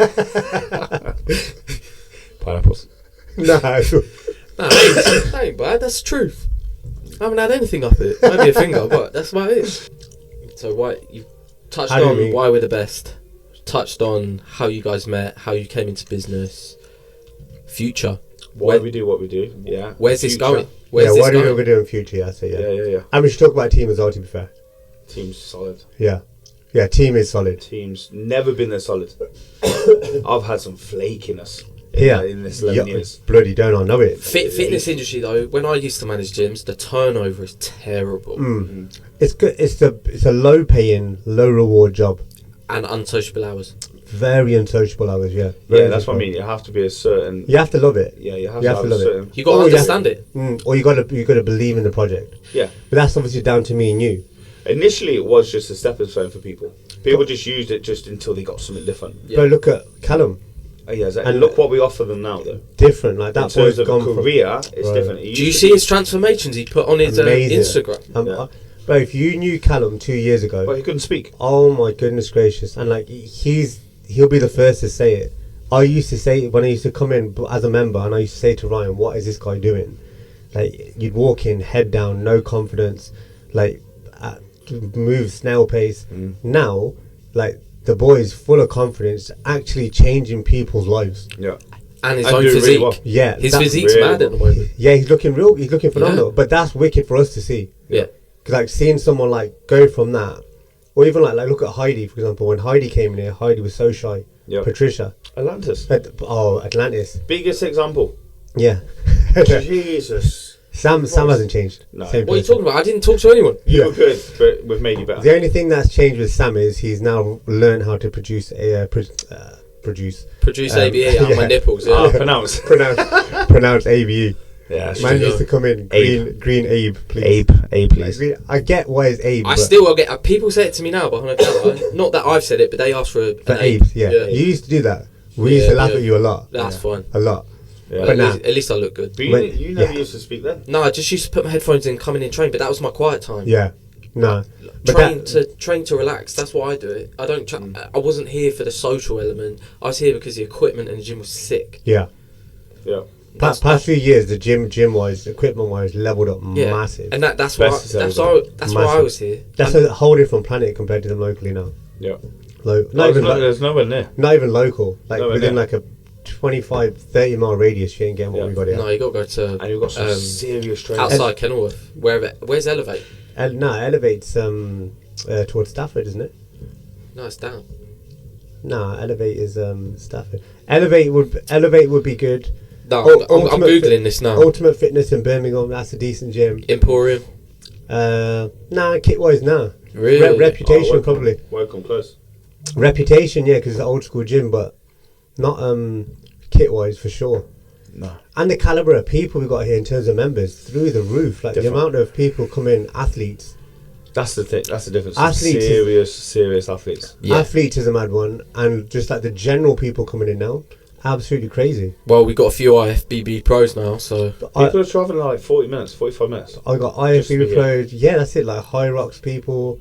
Pineapples. No. No, that ain't bad. That's the truth. I haven't had anything up it. Maybe a finger, but that's about it. So why you touched How do you on mean? why we're the best. Touched on how you guys met, how you came into business, future. Why we do what we do. Yeah. Where's this Future. going? Where's Yeah, this what do you think going? we're doing in future? Yeah, I say Yeah, yeah. yeah, yeah. And we should talk about team as well, to be fair. Team's solid. Yeah. Yeah, team is solid. Team's never been this solid. I've had some flakiness Yeah. in this 11 Yeah, years. bloody don't I know it. Fitness industry though, when I used to manage gyms, the turnover is terrible It's good. It's a low paying, low reward job. and unsociable hours. Very unsociable hours. Yeah. Yeah, Very that's what I unsociable. mean. You have to be a certain. You have to love it. Yeah, you have You to have to have a love it. certain. You got to Oh, yeah. understand it. Or you gotta believe in the project. Yeah. But that's obviously down to me and you. Initially, it was just a stepping stone for people. People just used it just until they got something different. Yeah. But look at Callum. Oh, yeah, exactly. And- And look what we offer them now, though. Different. Like In that boy's terms of gone a from career, it's Right. different. It Do you used see to his transformations he put on his amazing. Instagram? Yeah. Bro, if you knew Callum 2 years ago, be- But he couldn't speak. oh my goodness gracious, and like he'll be the first to say it. I used to say when I used to come in as a member, and I used to say to Ryan, "What is this guy doing?" Like you'd walk in, head down, no confidence, like move snail pace. Now, like the boy is full of confidence, actually changing people's lives. Yeah. And his And own doing really physique. well. Yeah, His that- physique's really mad at the moment. Yeah, he's looking phenomenal. Yeah. But that's wicked for us to see. Yeah. 'Cause, like seeing someone like go from that, or even like look at Heidi for example. When Heidi came in here, Heidi was so shy. Yeah. Patricia, Atlantis. Atlantis. Biggest example. Yeah. Jesus. Sam hasn't changed. No. Same What are you person. talking about? I didn't talk to anyone. You were good, but we've made you better. The only thing that's changed with Sam is he's now learned how to produce produce ABE out my nipples. Yeah. Pronounce. pronounce ABE. Yeah, Man true. used to come in green Abe, please. Abe, please. Like, I get why it's Abe. I but still get people say it to me now behind the camera. Not that I've said it, but they ask for for an Abe, yeah. Yeah. You used to do that. We used to laugh at you a lot. That's fine. A lot. Yeah. But now, At least I look good. But When- you never yeah. used to speak then. No, I just used to put my headphones in, come in and train, but that was my quiet time. yeah, no. But Train to relax. That's why I do it. I don't. I wasn't here for the social element. I was here because the equipment and the gym was sick. Yeah. Yeah. Past few years, the gym wise, equipment wise, leveled up Yeah, massive. and that's Best why it's why I Massive. was here. That's a whole different planet compared to them locally now. Yeah. Not There's nowhere near. even local. Like Nowhere within near. like a 25, 30 mile radius, you ain't getting what Yeah. we got here. No, you got to go to And you've got some serious training. outside Kenilworth. Where's Elevate? Elevate's towards Stafford, isn't it? No, it's down. No, Elevate is Stafford. Elevate would be good. No, Oh, I'm Ultimate googling Fit- this now. Ultimate Fitness in Birmingham, that's a decent gym. Emporium. Nah, kit wise, nah. Really? Reputation, welcome, probably. Welcome close. Reputation, yeah, because it's an old school gym, but not kit wise for sure. No. And the caliber of people we got here in terms of members through the roof. Like Different. the amount of people come in, athletes. That's the thing. That's the difference. Athletes Serious athletes. Yeah. Athletes is a mad one, and just like the general people coming in now, absolutely crazy. Well, we got a few IFBB pros now, so People are traveling like 40 minutes, 45 minutes. I got Just to be IFB here. flows. Yeah, that's it. Like high rocks people,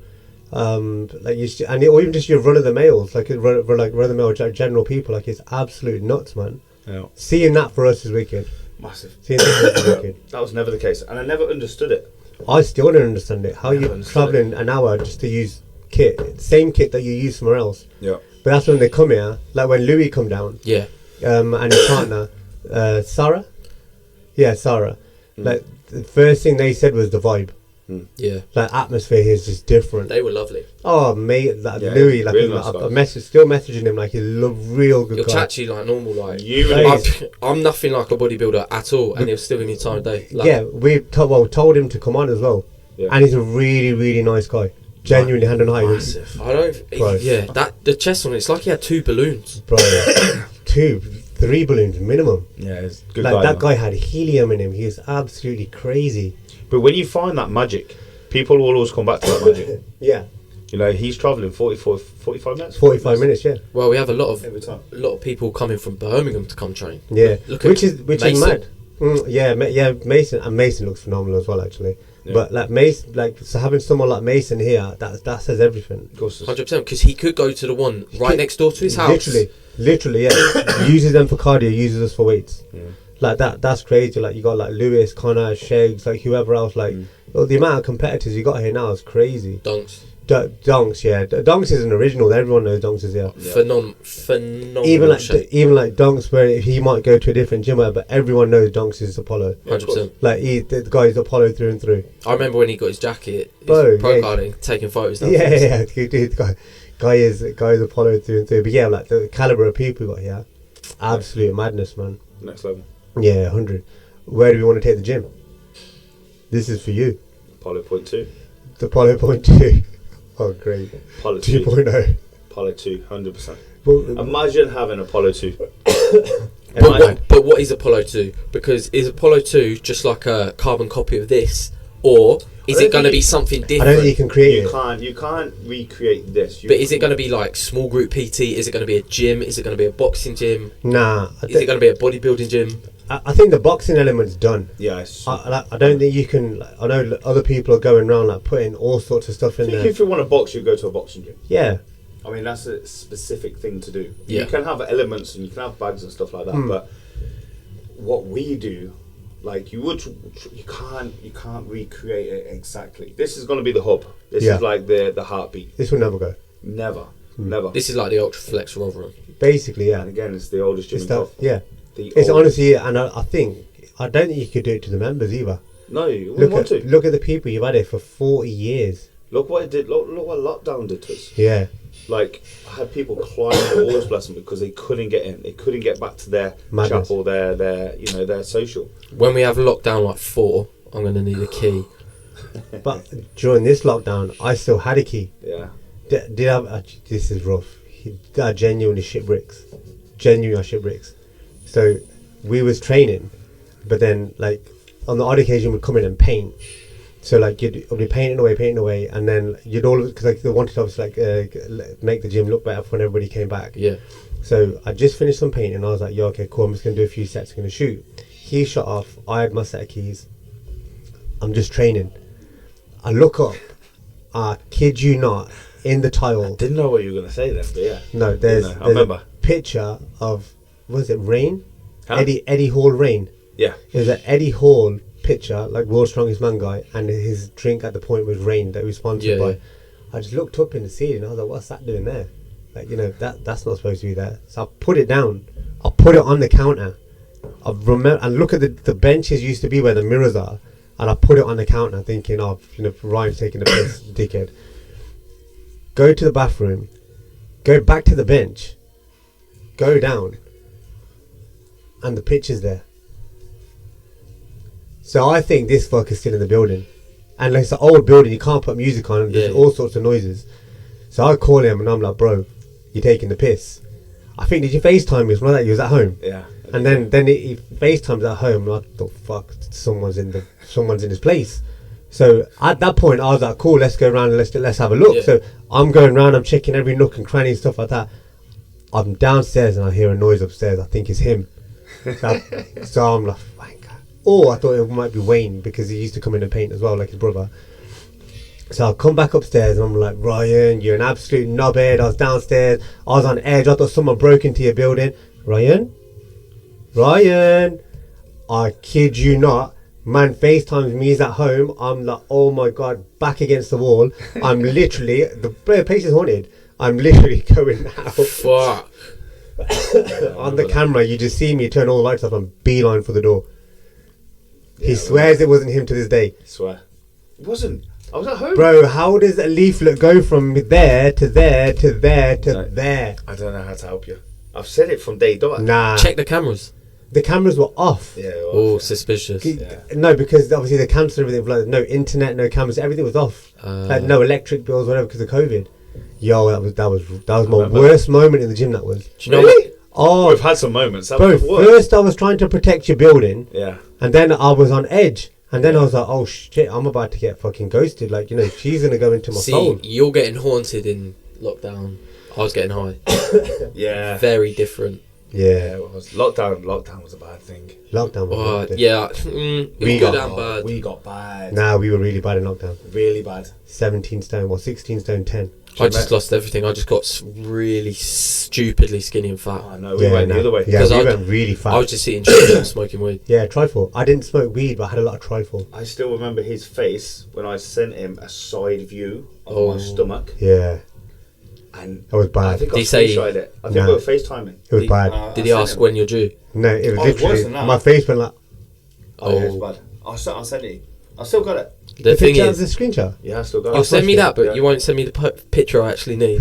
like or even just your run of the males, like run of the mill general people. Like it's absolute nuts, man. Yeah. Seeing that for us is wicked. Massive. Seeing that is wicked. That was never the case, and I never understood it. I still don't understand it. How Never you understood traveling an hour just to use kit, same kit that you use somewhere else. Yeah. But that's when they come here. Like when Louis come down, yeah. and his partner, Sarah. Yeah, Sarah. Like the first thing they said was the vibe. Yeah. Like atmosphere here is just different. They were lovely. Oh mate, that Yeah, Louis, like real nice guy. still messaging him like he's a real good You're guy. chatty like normal, like You and I'm nothing like a bodybuilder at all, and he'll still give me time of day. Like, Yeah, we told him to come on as well, Yeah. and he's a really nice guy. Genuinely hand on heart, Massive. I don't. Bro. Yeah, that the chest on it's like he had 2 balloons. bro. 2-3 balloons minimum. Yeah, it's good Like guy. that man. guy had helium in him. He is absolutely crazy. But when you find that magic, people will always come back to that magic. Yeah, You know, he's travelling 45 minutes. 45 minutes. Yeah, Well, we have a lot time. of people coming from Birmingham to come train. yeah. Look Which at is Mason. mad. Yeah, Mason, and Mason looks phenomenal as well actually. Yeah. But like Mason, like so having someone like Mason here, that says everything. Of course. 100%, because he could go to the one right next door to his house. Literally, yeah. Uses them for cardio, uses us for weights. Yeah. Like that's crazy. Like you got like Lewis, Connor, Sheggs, like whoever else. Like well, the amount of competitors you got here now is crazy. Dunks. Donks, yeah. Donks is an original. Everyone knows Donks is here. Yeah. Phenomenal Even shape. like Donks, where he might go to a different gym, but everyone knows Donks is Apollo. Yeah, of course. 100%. Like the guy's Apollo through and through. I remember when he got his jacket, his Bro, pro yeah. carding, taking photos. Yeah, dude, guy is Apollo through and through. But yeah, like the caliber of people we got here, absolute madness, man. Next level. Yeah, 100. Where do we want to take the gym? This is for you. Apollo point 2. The Apollo point 2. Oh, great. Apollo 2. 2.0. Apollo 2, 100%. Well, Imagine having Apollo 2. But what is Apollo 2? Because is Apollo 2 just like a carbon copy of this? Or is I it don't going to think be it- something I don't think different? you can create You it. can't recreate this. But is it going to be like small group PT? Is it going to be a gym? Is it going to be a boxing gym? Nah. Is it going to be a bodybuilding gym? I think the boxing element's done. Yes. I don't think you can. Like, I know other people are going around like putting all sorts of stuff I in think there. if you want to box, you go to a boxing gym. Yeah. I mean, that's a specific thing to do. Yeah. You can have elements and you can have bags and stuff like that, but what we do, like you can't recreate it exactly. This is going to be the hub. This Yeah. is like the heartbeat. This will never go. Never. This is like the Ultra Flex Rotherham. Basically, yeah. And again, it's the oldest gym It's in that, Gulf. yeah. The It's oldest. honestly, and I don't think you could do it to the members either. No, you wouldn't want to. Look at the people you've had here for 40 years. Look what it did. Look what lockdown did to us. Yeah. Like, I had people climbing the walls, bless them, because they couldn't get in. They couldn't get back to their Madness. chapel, their social. When we have lockdown like 4, I'm gonna need a key. But during this lockdown, I still had a key. Yeah. Did I? This is rough. I genuinely shit bricks. Genuinely shit bricks. So we was training, but then like on the odd occasion we'd come in and paint. So like you'd be painting away, and then you'd all because like they wanted to obviously like make the gym look better for when everybody came back. Yeah. So I just finished some painting. And I was like, "Yo, okay, cool. I'm just gonna do a few sets. I'm gonna shoot." He shut off. I had my set of keys. I'm just training. I look up. I kid you not, in the tile. Didn't know what you were gonna say then, but yeah. No, there's I remember. a picture of was it Rain? Huh? Eddie Hall Rain. Yeah. There's an Eddie Hall picture, like world's strongest man guy, and his drink at the point was Rain that he was sponsored by. I just looked up in the ceiling and I was like, what's that doing there? Like, you know, that's not supposed to be there. So I put it down. I put it on the counter. I remember and look at the benches used to be where the mirrors are, and I put it on the counter thinking, oh, you know, Ryan's taking the piss, dickhead. Go to the bathroom, go back to the bench, go down, and the picture's there. So I think this fucker's still in the building. And like, it's an old building, you can't put music on, and there's all sorts of noises. So I call him and I'm like, bro, you're taking the piss. I think, did you FaceTime me? It's not that you was at home. Yeah. And then he FaceTimes at home, and I thought, fuck, someone's in his place. So at that point, I was like, cool, let's go around and let's have a look. Yeah. So I'm going around, I'm checking every nook and cranny and stuff like that. I'm downstairs and I hear a noise upstairs. I think it's him. So I'm like, I thought it might be Wayne because he used to come in and paint as well, like his brother. So I come back upstairs and I'm like, Ryan, you're an absolute knobhead. I was downstairs, I was on edge. I thought someone broke into your building. Ryan, I kid you not. Man FaceTimes me, he's at home. I'm like, oh my God, back against the wall. I'm literally, the place is haunted. I'm literally going out. Fuck. On the camera, you just see me turn all the lights off and beeline for the door. He swears it wasn't him to this day. I swear. It wasn't. I was at home. Bro, how does a leaflet go from there to there to there to there? I don't know how to help you. I've said it from day dot. Nah. Check the cameras. The cameras were off. Yeah. Oh, suspicious. No, because obviously the cameras and everything, like, no internet, no cameras, everything was off. Like, no electric bills, whatever, because of COVID. Yo, that was my worst moment in the gym. That was. Do you know Really? Oh, We've had some moments. bro, first I was trying to protect your building. Yeah. And then I was on edge. And then I was like, oh shit, I'm about to get fucking ghosted. Like, you know, she's going to go into my soul. You're getting haunted in lockdown. I was getting high. Yeah. Very different. Yeah. It was. Lockdown was a bad thing. Lockdown was bad. Yeah. We good got- and bad. We got bad. Nah, we were really bad in lockdown. Really bad. 17 stone, well, 16 stone 10. I just lost everything. I just got really stupidly skinny and fat. Oh no, we went the other way. Yeah, 'Cause we I- went really fast. I was just eating sugar and smoking weed. Yeah, trifle. I didn't smoke weed, but I had a lot of trifle. I still remember his face when I sent him a side view of my stomach. Yeah, And that was I bad. think Did I he say- screenshotted it. I think Nah. we were FaceTiming. It was bad. Did he ask when you're due? No, it was Oh, it literally, wasn't that. my face went like, Oh, yeah, it was bad. I'll send it. you. I still got it. The thing picture of is, the screenshot. Yeah, I still got it. you'll send me that, but Yeah. you won't send me the picture I actually need.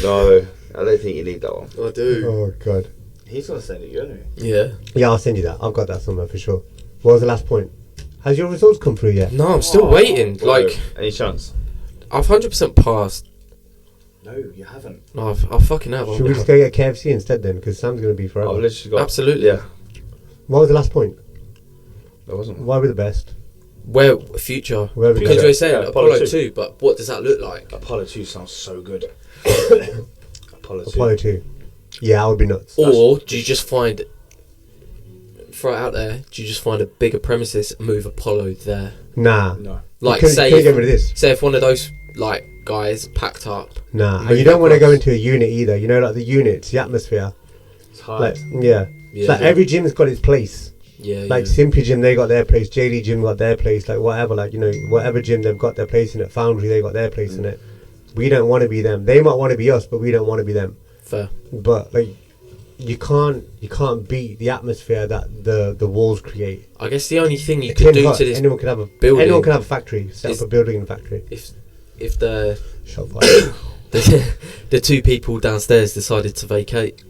No, I don't think you need that one. I do. Oh, God. He's gonna send it you anyway. Yeah. Yeah, I'll send you that. I've got that somewhere for sure. What was the last point? Has your results come through yet? No, I'm still waiting. Bro, Like, any chance? I've 100% passed. No, you haven't. No, I fucking have. Should we just go get KFC instead then? Because Sam's going to be I've forever. literally got. Absolutely. Yeah, What was the last point? there wasn't. Why were the best? Where future? Where we Because go. we're saying Yeah, Apollo Apollo 2, but what does that look like? Apollo 2 sounds so good. Apollo 2. Apollo 2. Yeah, I would be nuts. Or do you just find, throw it out there, do you just find a bigger premises and move Apollo there? Nah. No. Like, couldn't get rid of this. say if one of those, like, guys packed up. Nah. Move You don't want to across. go into a unit either. You know, like the units, the atmosphere. It's hard. Like, yeah. Yeah. Like every gym's got its place. Yeah, Like yeah. Simply Gym, they got their place. JD Gym got their place. Like whatever, like, you know, whatever gym they've got their place in it. Foundry, they got their place in it. We don't want to be them. They might want to be us, but we don't want to be them. Fair. But like, you can't beat the atmosphere that the walls create. I guess the only thing you A could tin do hut, to this anyone could have a building Anyone could have a factory. Set is- up a building and factory. if the Shot fire. the two people downstairs decided to vacate.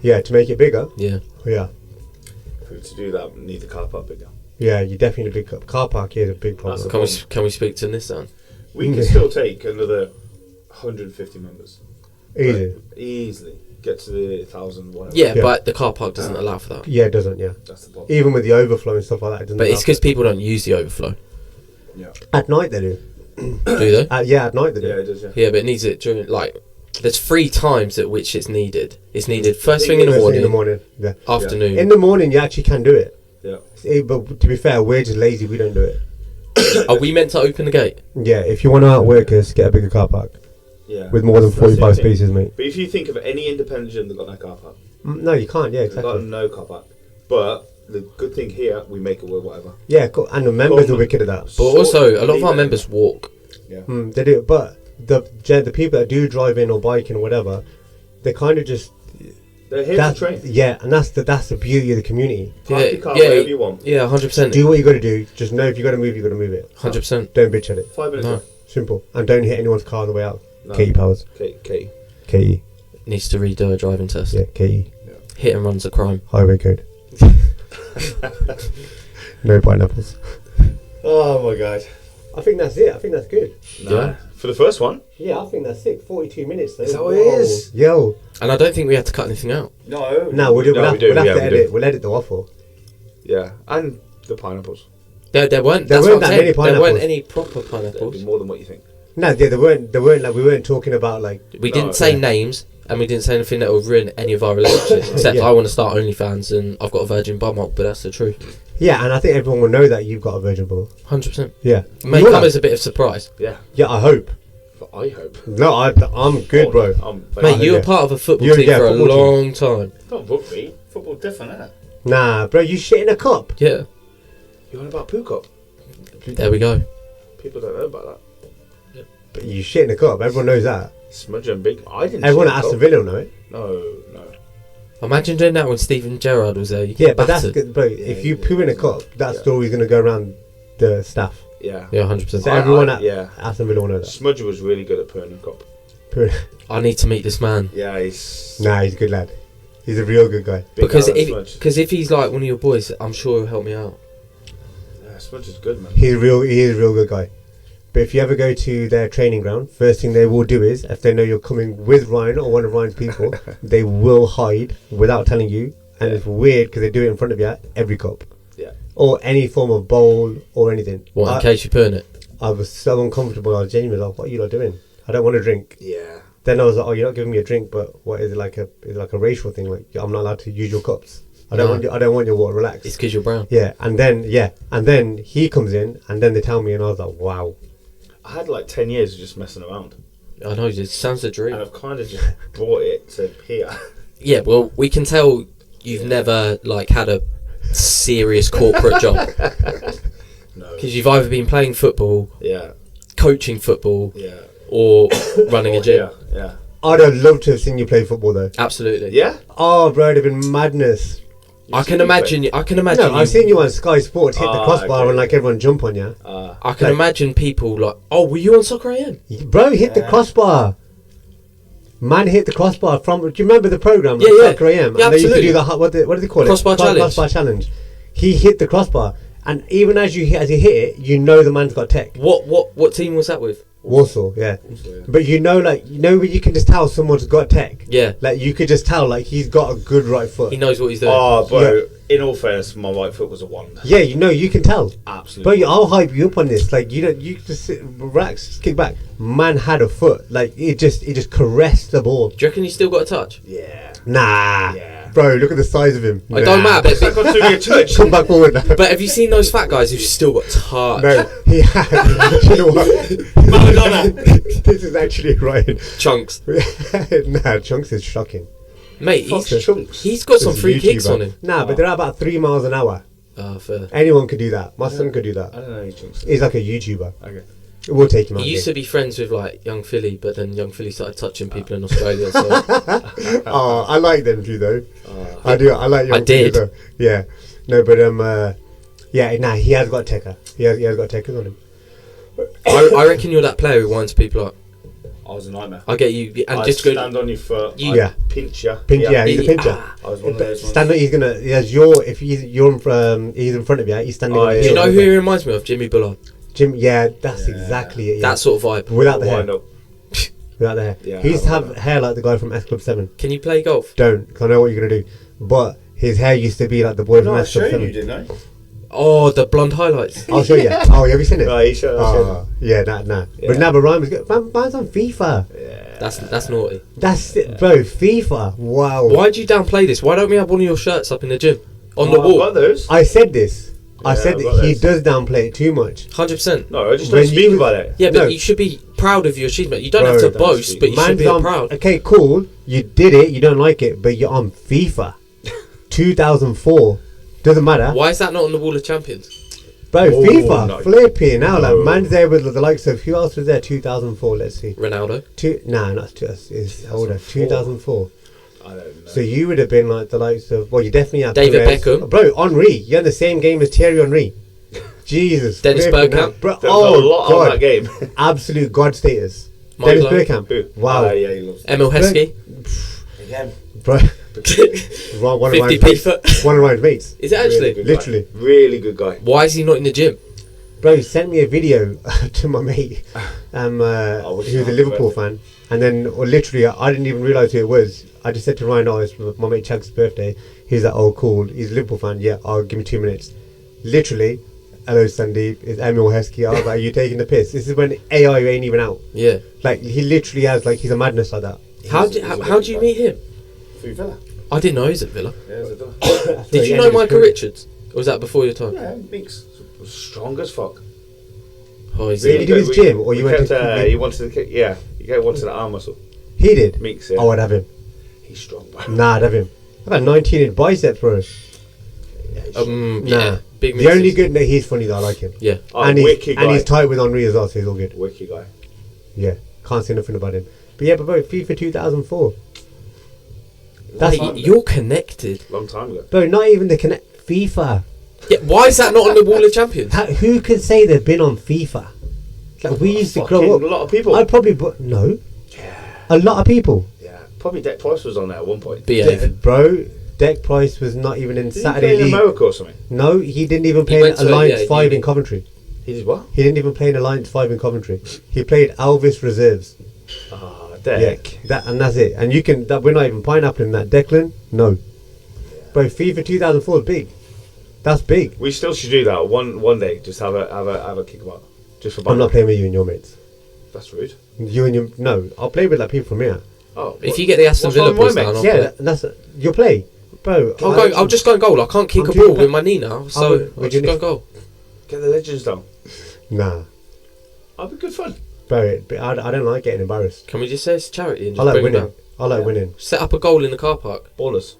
Yeah, to make it bigger. Yeah. Yeah. to do that, we need the car park bigger. Yeah, you definitely need a big car park here is a big problem. Can we speak to Nissan? We can still take another 150 members. Easy. Easily. Get to the 1,000, whatever. Yeah, but the car park doesn't allow for that. Yeah, it doesn't, yeah. That's the problem. Even with the overflow and stuff like that, it doesn't But it's allow because people don't use the overflow. Yeah. At night they do. Do they? Yeah, at night they do. Yeah, it does, yeah. Yeah, but it needs it during, like, there's 3 times at which it's needed. It's needed first thing in the First thing morning, yeah. afternoon. In the morning, you actually can do it. Yeah. But to be fair, we're just lazy. We don't do it. Are we meant to open the gate? Yeah, if you want to outwork us, get a bigger car park Yeah. with more than That's the 45 thing. spaces, mate. But if you think of any independent gym that got no car park, No, you can't. Yeah, they've got exactly. no car park. But the good thing here, we make it with whatever. Yeah, cool. And the members are wicked at that. But also, a lot of our members walk. Yeah. They do. But the people that do drive in or bike in or whatever, they kind of just They're here to train. Yeah, and that's the beauty of the community. Park your car wherever you want. Yeah, 100%. Do what you got to do. Just know if you got to move, you got to move it. 100%. Don't bitch at it. 5 minutes. No. Simple. And don't hit anyone's car on the way out. No. KE powers. K. KE. Needs to redo a driving test. Yeah, KE. Hit and run's a crime. Highway code. No pineapples. Oh my god. I think that's it. I think that's good. Yeah. For the first one? Yeah, I think that's sick. 42 minutes though. Is that what it is? Yo. And I don't think we had to cut anything out. No. No, we'll have we do. to We edit. do. We'll edit the waffle. Yeah. And the pineapples. There weren't. There That's weren't what I'm that saying. many There weren't pineapples. any proper That'd be pineapples. more than what you think. No, yeah, they weren't like we weren't talking about like. We No, didn't say yeah. names, and we didn't say anything that will ruin any of our relationships. Except Yeah. I want to start OnlyFans, and I've got a virgin bum up, but that's the truth. Yeah, and I think everyone will know that you've got a virgin ball. 100%. Yeah. It may You will come have. as a bit of surprise. Yeah. Yeah, I hope. But I hope. No, I'm good, bro. Mate, you were yeah. part of a football You're- team yeah, for a football team. long time. Not rugby. Football different, isn't it? Nah, bro, you shit in a cup. Yeah. You on about poo cup? There we go. People don't know about that. But you shit in a cup. Everyone knows that. Smudge and big. I didn't. Everyone shit at in Aston cup. Villa will know it. No. Imagine doing that when Steven Gerrard was there. Yeah, but that's battered. good, bro. If you yeah, poo in a yeah. cup, that Yeah. story's gonna go around the staff. Yeah. Yeah, 100%. So everyone at yeah. Aston Villa will know that. Smudge was really good at pooing in a cup. I need to meet this man. Yeah, he's. Nah, he's a good lad. He's a real good guy. Big Because Alan if, Smudge. cause if he's like one of your boys, I'm sure he'll help me out. Yeah, Smudge is good, man. He is a real good guy. But if you ever go to their training ground, first thing they will do is, if they know you're coming with Ryan or one of Ryan's people, they will hide without telling you. And Yeah. it's weird because they do it in front of you at every cup. Yeah. Or any form of bowl or anything. What, in case you're putting it? I was so uncomfortable. I was genuinely like, what are you lot doing? I don't want a drink. Yeah. Then I was like, oh, you're not giving me a drink, but what is it like a racial thing? Like, I'm not allowed to use your cups. I don't want your water. Relax. It's because you're brown. And then he comes in, and then they tell me, and I was like, wow. I had like 10 years of just messing around. I know, it sounds a And dream. I've kind of just brought it to here. Yeah, well, we can tell you've never like had a serious corporate job. No. Because you've either been playing football, Yeah. coaching football, Yeah. or running a gym. Yeah. I'd have loved to have seen you play football though. Absolutely. Yeah? Oh, bro, it'd have been madness. I can imagine. I can imagine. No, I've seen you on Sky Sports hit the Ah, crossbar okay. and like everyone jump on you. I can imagine people like, oh, were you on Soccer AM? Bro, hit the Yeah. crossbar. Man hit the crossbar from. Do you remember the program? Yeah, like yeah. Soccer AM. Yeah, and they used to absolutely. do the what do they call Crossbar it? challenge. Crossbar challenge. He hit the crossbar, and even as you hit it, you know the man's got tech. What team was that with? Warsaw, yeah. Yeah. But you know when you can just tell someone's got tech. Yeah, Like you could just tell, like he's got a good right foot. he knows what he's doing. Oh, bro. In all fairness, my right foot was a 1. Yeah, you can tell. Absolutely. But I'll hype you up on this. Like you just sit, relax, just kick back. Man had a foot. Like it just caressed the ball. Do you reckon you still got a touch? Yeah. Nah, Yeah. bro, look at the size of him. It don't matter. It's like I'm doing a church. Come back forward now. But have you seen those fat guys who've still got touch? No, he had. You know what? Maradona. This is actually Ryan. Chunks. Nah, Chunks is shocking. Mate, Fuck he's Chunks. got some He's a free kicks YouTuber. on him. Nah, but they're at about 3 miles an hour. Fair. Anyone could do that. My son could do I that. don't know who Chunks is. He's like a YouTuber. Okay. We'll take him out. He used here. to be friends with like Young Philly, but then Young Philly started touching people in Australia. So Oh, I like them too, though. Oh. I do. I like. I did. Though. Yeah. No, but yeah. Nah, he has got techer. He has got techers on him. I reckon you're that player who winds people up. I was a nightmare. I get you, and I'd just go. stand on your foot. You- I'd Yeah. pinch you. Yeah, he's a pincher. I was one of those ones. Stand up, he's gonna. Yes, you're in he's in front of you. He's standing. Oh, on yeah. the Do you heel. know who he reminds me of? Jimmy Bullard. Jim? Yeah, that's Yeah. exactly it. Yeah. That sort of vibe. Without the hair. Wind up. Without the hair. Yeah, he used to I have remember. hair like the guy from S Club 7. Can you play golf? Don't, because I know what you're gonna do. But his hair used to be like the boy from No, I S Club showed 7. you, didn't I? Oh, the blonde highlights. I'll show you. Oh, have you seen it? No, you showed. Oh, yeah, nah. Yeah. But Ryan was good. Man's on FIFA. Yeah. That's naughty. That's it, bro. FIFA. Wow. Why do you downplay this? Why don't we have one of your shirts up in the gym on the I've wall? got those. I said this. I Yeah, said I've that got he those. does downplay it too much. 100%. No, I just When don't speak you- about it. Yeah, but No. you should be proud of your achievement. You don't Bro, have to don't boast, speak. but you should be on, proud. Okay, cool. You did it. You don't like it, but you're on FIFA. 2004. Doesn't matter. Why is that not on the wall of champions? Bro, Oh, FIFA. no. Flipping now. No. Like, man's there with the likes of, who else was there? 2004. Let's see. Ronaldo. Not two. It's older. 2004. I don't know. So you would have been like the likes of, well, you definitely had David Perez. Beckham. Bro, Henry. You're in the same game as Thierry Henry. Jesus. Dennis flipping Bergkamp. hell. Bro, There oh, was a lot God. on that game. Absolute God status. Michael Dennis Owen. Bergkamp. Who? Wow. Yeah, he loves Emil Heskey. Again. Bro, one of Ryan's 50p mates. foot. One of Ryan's mates. Is it actually? good Literally. guy. Really good guy. Why is he not in the gym? Bro, he sent me a video to my mate, wish who's I a had Liverpool birthday. fan, and then literally I didn't even realise who it was. I just said to Ryan, "Oh, it's my mate Chag's birthday." He's like, "Oh, cool. He's a Liverpool fan. Yeah, I'll give me 2 minutes." Literally, hello Sandeep, it's Emil Heskey. I was like, "Are you taking the piss?" This is when AI ain't even out. Yeah. Like he literally has like he's a madness like that. How He's a do you good meet him? guy. Through Villa. I didn't know he was at Villa. Yeah, he's a Villa. That's Did where you he know ended his Michael career. Richards? Or was that before your time? Yeah, Meeks. Strong as fuck. Oh, he's Really? Did he do his gym, or you went kept, to- he wanted to kick, yeah, he wanted the arm muscle. He did. Meeks, yeah. Oh, I'd have him. He's strong, bro. Nah, I'd have him. I've got 19 in biceps, bro. Yeah, he's strong. Yeah. Nah. Big The only misses. good, no, he's funny though. I like him. Yeah. Oh, and wicked guy. he's tight with Henri as well, so he's all good. Wicked guy. Yeah, can't say nothing about him. But yeah, but bro, FIFA 2004. That's Wait, you're connected. Long time ago. bro, not even the connect FIFA. Yeah, why is that not on the wall of champions? Who can say they've been on FIFA? Like we used to Fucking grow up. a lot of people. I probably, no, Yeah. a lot of people. Yeah. Probably Deck Price was on there at one point. Behave. Bro, Deck Price was not even in Did he Saturday play in League. America or something? No, he didn't even play in went to, Alliance yeah, 5 uni. in Coventry. He did what? He didn't even play in Alliance 5 in Coventry. He played Elvis Reserves. Ah, Yeah, Deck. and that's it. And you can, we're not even pineappling that. Declan, no. Bro, FIFA 2004 is big. That's big. We still should do that one day. Just have a kick about. Just for I'm fun. not playing with you and your mates. That's rude. You and your, no, I'll play with like people from here. Oh. If you get the Aston what's Villa wrong with boys my down, mates? I'll Yeah, play. that's you'll play, bro. I'll just go and goal. I can't kick I'm a doing ball that. with my knee now, so would I'll you just go need- and goal. Get the legends down. Nah, That'd be good fun. bro. I don't like getting embarrassed. Can we just say it's charity and I just like bring them winning. down? I like Yeah. winning. Set up a goal in the car park. Ballers.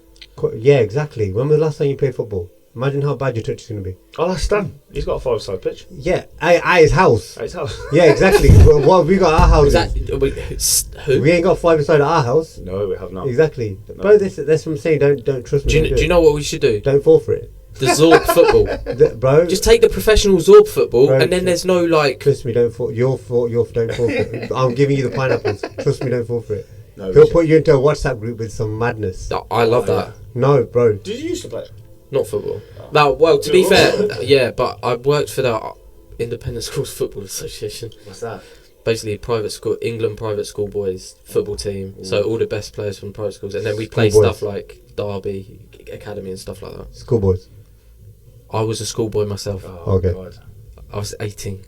Yeah, exactly. When was the last time you played football? Imagine how bad your touch is going to be. Oh, that's Stan. He's got a 5-side pitch Yeah, at his house. at his house. Yeah, exactly. What have we got at our house? Was that who? We ain't got 5 beside our house. No, we have not. Exactly. Bro, that's what I'm saying. Don't trust me. Do don't you know what we should do? Don't fall for it. The Zorb football. Bro, Just take the professional Zorb football, Bro, and then there's no like. trust me, don't fall. Don't fall for it. I'm giving you the pineapples. Trust me, don't fall for it. No, He'll we put you into a WhatsApp group with some madness. I love that. No, bro. Did you used to play? Not football. No, well, to be fair, yeah, but I worked for the Independent Schools Football Association. What's that? Basically, private school, England private school boys football team. So all the best players from private schools, and then we play Schoolboys. stuff like Derby Academy and stuff like that. Schoolboys. I was a schoolboy myself. Oh, Okay. God. I was 18.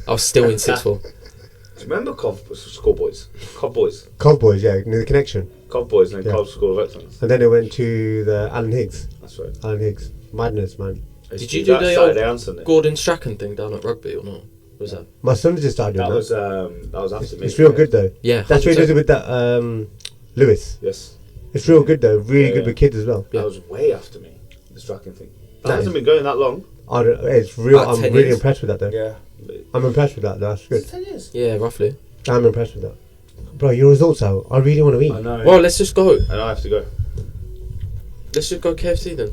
I was still in sixth form. Do you remember Schoolboys? Cov Boys. Cowboys, yeah, near the connection. Cov Boys and then Yeah. Cov School of Excellence. And then it went to the Alan Higgs. That's right. Alan Higgs. Madness, man. I used Did to you do that the Saturday old and Sunday. Gordon Strachan thing down at rugby or not? Was that? My son's just started doing That that. was after me. It's real good though. Yeah. That's what he 100%. does it with that Lewis. Yes. It's real good though. Really Yeah, good yeah. with kids as well. Yeah. That was way after me. The Strachan thing. That That hasn't is- been going that long. It's real. About I'm 10 really years. impressed with that though. Yeah. I'm impressed with that. That's good. 10 years. Yeah, roughly. I'm impressed with that. Bro, your results out. I really want to eat. I know. Well, let's just go. and I have to go. Let's just go KFC then.